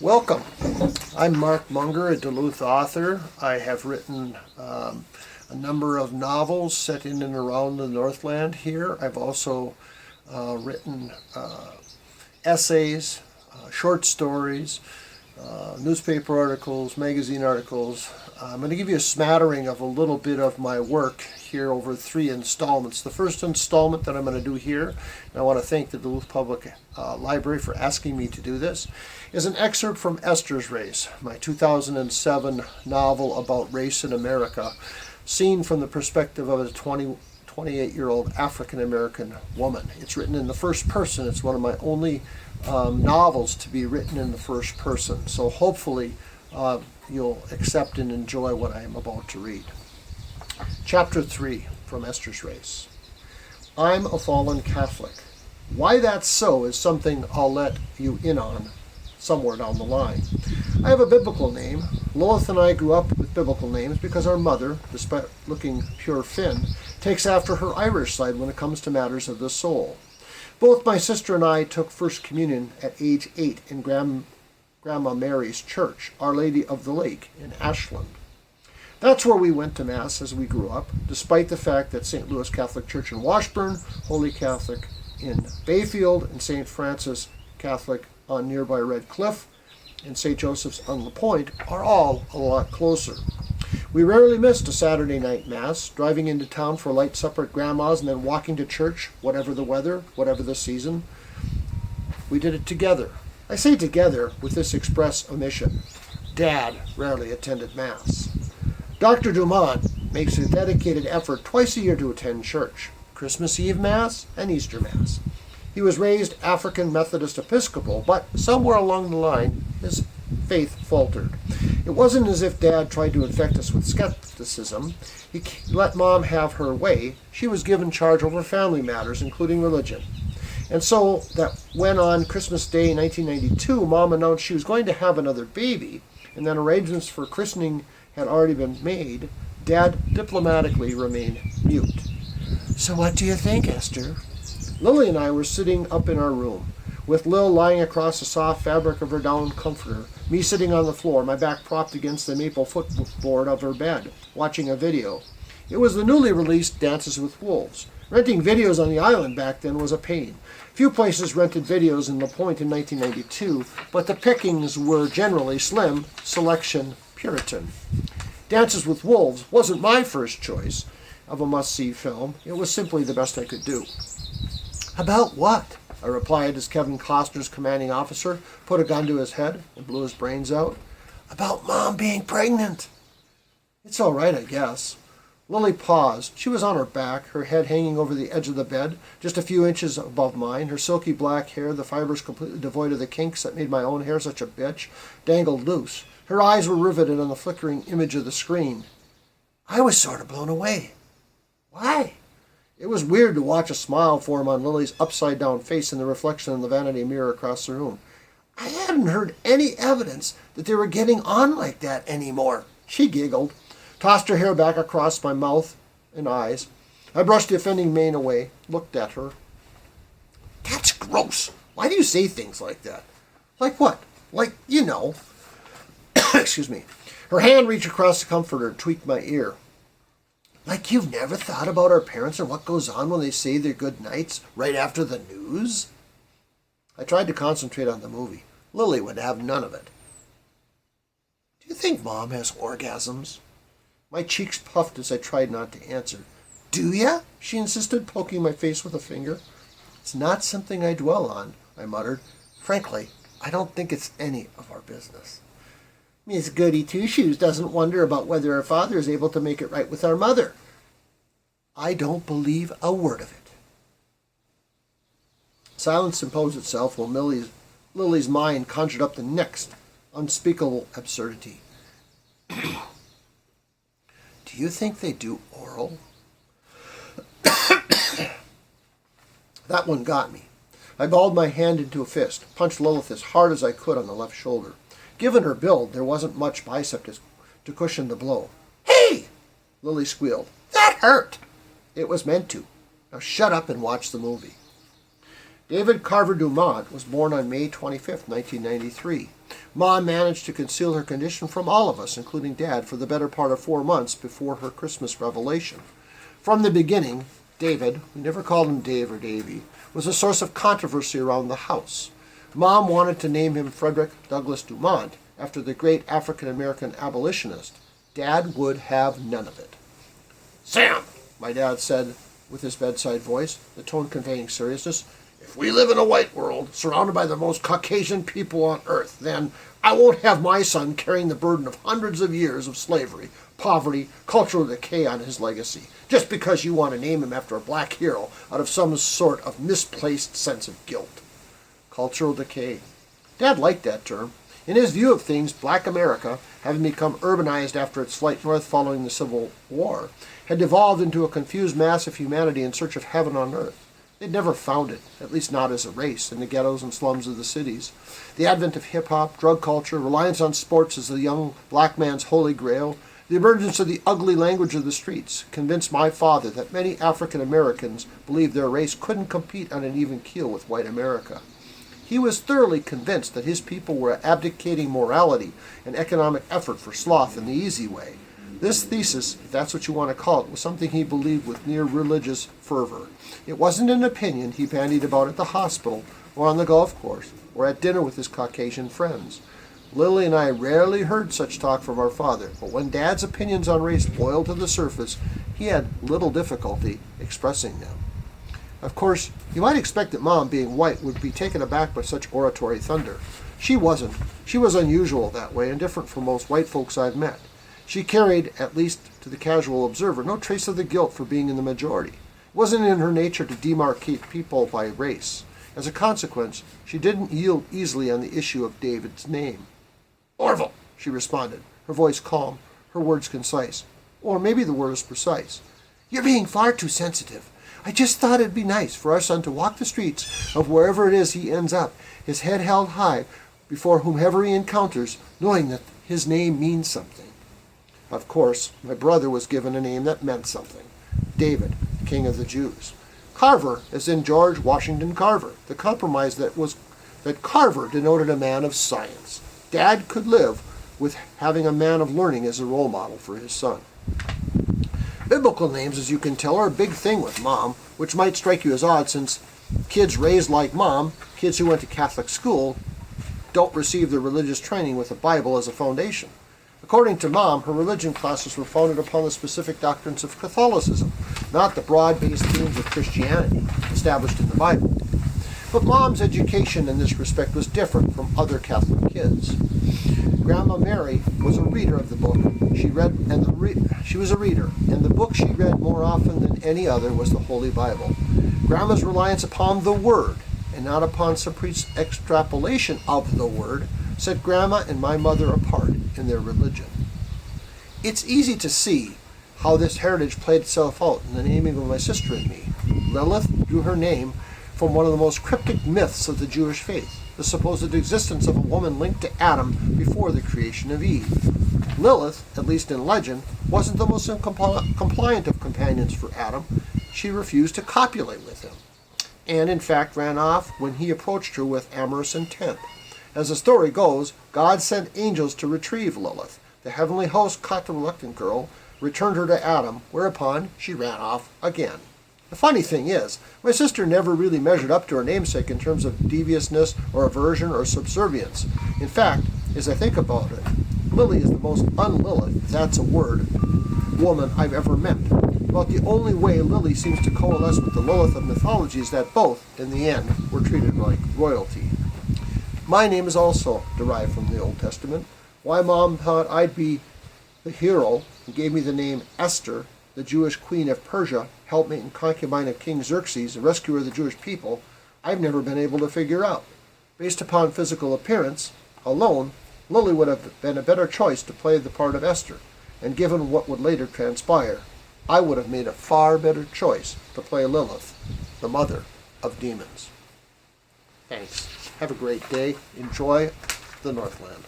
Welcome. I'm Mark Munger, a Duluth author. I have written a number of novels set in and around the Northland here. I've also written essays, short stories, newspaper articles, magazine articles. I'm going to give you a smattering of a little bit of my work here over 3 installments. The first installment that I'm going to do here, and I want to thank the Duluth Public Library for asking me to do this, is an excerpt from Esther's Race, my 2007 novel about race in America, seen from the perspective of a 28-year-old African-American woman. It's written in the first person. It's one of my only novels to be written in the first person. So hopefully you'll accept and enjoy what I am about to read. Chapter 3 from Esther's Race. I'm a fallen Catholic. Why that's so is something I'll let you in on somewhere down the line. I have a biblical name. Lois and I grew up with biblical names because our mother, despite looking pure Finn, takes after her Irish side when it comes to matters of the soul. Both my sister and I took First Communion at age 8 in Grandma Mary's church, Our Lady of the Lake in Ashland. That's where we went to Mass as we grew up, despite the fact that St. Louis Catholic Church in Washburn, Holy Catholic in Bayfield, and St. Francis Catholic on nearby Red Cliff, and St. Joseph's on La Pointe are all a lot closer. We rarely missed a Saturday night Mass, driving into town for a light supper at Grandma's and then walking to church, whatever the weather, whatever the season. We did it together. I say together with this express omission. Dad rarely attended Mass. Dr. Dumont makes a dedicated effort twice a year to attend church, Christmas Eve Mass and Easter Mass. He was raised African Methodist Episcopal, but somewhere along the line, his faith faltered. It wasn't as if Dad tried to infect us with skepticism. He let Mom have her way. She was given charge over family matters, including religion. And so that when on Christmas Day 1992, Mom announced she was going to have another baby, and then arrangements for christening had already been made, Dad diplomatically remained mute. So what do you think, Esther? Lily and I were sitting up in our room, with Lil lying across the soft fabric of her down comforter, me sitting on the floor, my back propped against the maple footboard of her bed, watching a video. It was the newly released Dances with Wolves. Renting videos on the island back then was a pain. Few places rented videos in La Pointe in 1992, but the pickings were generally slim, selection Puritan. Dances with Wolves wasn't my first choice of a must-see film. It was simply the best I could do. About what? I replied as Kevin Costner's commanding officer put a gun to his head and blew his brains out. About Mom being pregnant. It's all right, I guess. Lily paused. She was on her back, her head hanging over the edge of the bed, just a few inches above mine. Her silky black hair, the fibers completely devoid of the kinks that made my own hair such a bitch, dangled loose. Her eyes were riveted on the flickering image of the screen. I was sort of blown away. Why? It was weird to watch a smile form on Lily's upside-down face in the reflection in the vanity mirror across the room. I hadn't heard any evidence that they were getting on like that anymore. She giggled, tossed her hair back across my mouth and eyes. I brushed the offending mane away, looked at her. That's gross. Why do you say things like that? Like what? Like, you know. Excuse me. Her hand reached across the comforter and tweaked my ear. Like you've never thought about our parents and what goes on when they say their good nights right after the news? I tried to concentrate on the movie. Lily would have none of it. Do you think Mom has orgasms? My cheeks puffed as I tried not to answer. Do ya? She insisted, poking my face with a finger. It's not something I dwell on, I muttered. Frankly, I don't think it's any of our business. Miss Goody Two-Shoes doesn't wonder about whether her father is able to make it right with our mother. I don't believe a word of it. Silence imposed itself while Lily's mind conjured up the next unspeakable absurdity. Do you think they do oral? That one got me. I balled my hand into a fist, punched Lilith as hard as I could on the left shoulder. Given her build, there wasn't much bicep to cushion the blow. Hey! Lily squealed. That hurt! It was meant to. Now shut up and watch the movie. David Carver Dumont was born on May 25, 1993. Mom managed to conceal her condition from all of us, including Dad, for the better part of 4 months before her Christmas revelation. From the beginning, David, we never called him Dave or Davy, was a source of controversy around the house. Mom wanted to name him Frederick Douglass Dumont after the great African-American abolitionist. Dad would have none of it. "Sam," my dad said with his bedside voice, the tone conveying seriousness, "if we live in a white world, surrounded by the most Caucasian people on earth, then I won't have my son carrying the burden of hundreds of years of slavery, poverty, cultural decay on his legacy, just because you want to name him after a black hero out of some sort of misplaced sense of guilt." Cultural decay. Dad liked that term. In his view of things, black America, having become urbanized after its flight north following the Civil War, had devolved into a confused mass of humanity in search of heaven on earth. They'd never found it, at least not as a race, in the ghettos and slums of the cities. The advent of hip-hop, drug culture, reliance on sports as the young black man's holy grail, the emergence of the ugly language of the streets, convinced my father that many African Americans believed their race couldn't compete on an even keel with white America. He was thoroughly convinced that his people were abdicating morality and economic effort for sloth and the easy way. This thesis, if that's what you want to call it, was something he believed with near religious fervor. It wasn't an opinion he bandied about at the hospital or on the golf course or at dinner with his Caucasian friends. Lily and I rarely heard such talk from our father, but when Dad's opinions on race boiled to the surface, he had little difficulty expressing them. Of course, you might expect that Mom, being white, would be taken aback by such oratory thunder. She wasn't. She was unusual that way and different from most white folks I've met. She carried, at least to the casual observer, no trace of the guilt for being in the majority. It wasn't in her nature to demarcate people by race. As a consequence, she didn't yield easily on the issue of David's name. "Orville," she responded, her voice calm, her words concise. Or maybe the word is precise. "You're being far too sensitive. I just thought it'd be nice for our son to walk the streets of wherever it is he ends up, his head held high before whomever he encounters, knowing that his name means something." Of course, my brother was given a name that meant something. David, King of the Jews. Carver, as in George Washington Carver. The compromise that Carver denoted a man of science. Dad could live with having a man of learning as a role model for his son. Biblical names, as you can tell, are a big thing with Mom, which might strike you as odd since kids raised like Mom, kids who went to Catholic school, don't receive their religious training with the Bible as a foundation. According to Mom, her religion classes were founded upon the specific doctrines of Catholicism, not the broad-based themes of Christianity established in the Bible. But Mom's education in this respect was different from other Catholic kids. Grandma Mary was a reader of the book. She was a reader, and the book she read more often than any other was the Holy Bible. Grandma's reliance upon the Word, and not upon some extrapolation of the Word, set Grandma and my mother apart in their religion. It's easy to see how this heritage played itself out in the naming of my sister and me. Lilith drew her name from one of the most cryptic myths of the Jewish faith, the supposed existence of a woman linked to Adam before the creation of Eve. Lilith, at least in legend, wasn't the most compliant of companions for Adam. She refused to copulate with him, and in fact ran off when he approached her with amorous intent. As the story goes, God sent angels to retrieve Lilith. The heavenly host caught the reluctant girl, returned her to Adam, whereupon she ran off again. The funny thing is, my sister never really measured up to her namesake in terms of deviousness or aversion or subservience. In fact, as I think about it, Lily is the most un-Lilith, if that's a word, woman I've ever met. About the only way Lily seems to coalesce with the Lilith of mythology is that both, in the end, were treated like royalty. My name is also derived from the Old Testament. Why Mom thought I'd be the hero and gave me the name Esther, the Jewish queen of Persia, helpmate and concubine of King Xerxes, the rescuer of the Jewish people, I've never been able to figure out. Based upon physical appearance alone, Lily would have been a better choice to play the part of Esther, and given what would later transpire, I would have made a far better choice to play Lilith, the mother of demons. Thanks. Have a great day. Enjoy the Northland.